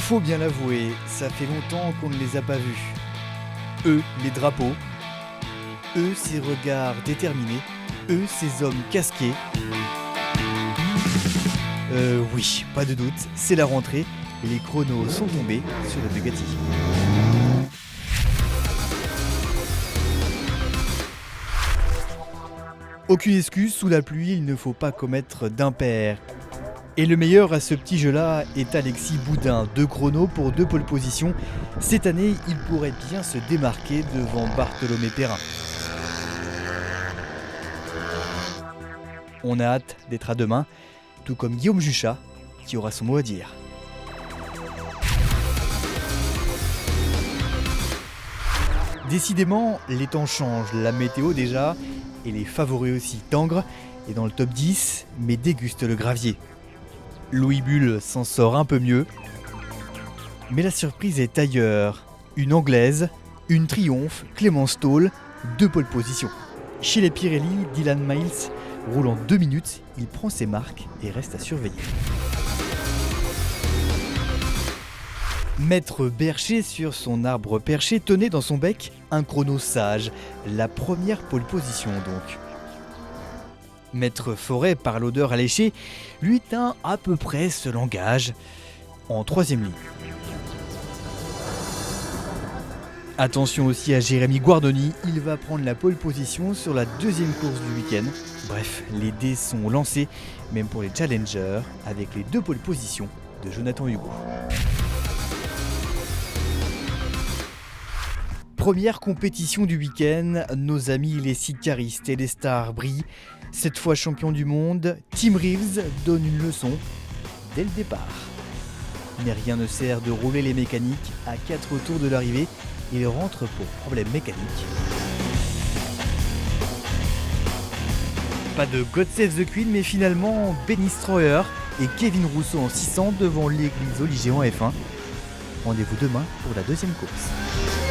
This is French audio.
Faut bien l'avouer, ça fait longtemps qu'on ne les a pas vus. Eux, les drapeaux. Eux, ces regards déterminés. Eux, ces hommes casqués. Oui, pas de doute, c'est la rentrée et les chronos sont tombés sur le Bugatti. Aucune excuse, sous la pluie, il ne faut pas commettre d'impair. Et le meilleur à ce petit jeu-là est Alexis Boudin, 2 chronos pour 2 pole positions. Cette année, il pourrait bien se démarquer devant Bartholomé Perrin. On a hâte d'être à demain, tout comme Guillaume Juchat, qui aura son mot à dire. Décidément, les temps changent, la météo déjà, et les favoris aussi. Tangres est dans le top 10, mais déguste le gravier. Louis Bull s'en sort un peu mieux. Mais la surprise est ailleurs. Une anglaise, une triomphe, Clémence Taulle, 2 pole positions. Chez les Pirelli, Dylan Miles roule en 2 minutes, il prend ses marques et reste à surveiller. Maître Bercher sur son arbre perché tenait dans son bec un chrono sage, la première pole position donc. Maître Forêt, par l'odeur alléchée, lui tint à peu près ce langage, en 3e ligne. Attention aussi à Jérémy Guardoni, il va prendre la pole position sur la 2e course du week-end. Bref, les dés sont lancés, même pour les challengers, avec les 2 pole positions de Jonathan Hugo. Première compétition du week-end, nos amis les sicaristes et les stars brillent. Cette fois champion du monde, Tim Reeves donne une leçon dès le départ. Mais rien ne sert de rouler les mécaniques à 4 tours de l'arrivée. Il rentre pour problème mécanique. Pas de God Save the Queen, mais finalement Benny Stroyer et Kevin Rousseau en 600 devant l'église Olivier en F1. Rendez-vous demain pour la 2e course.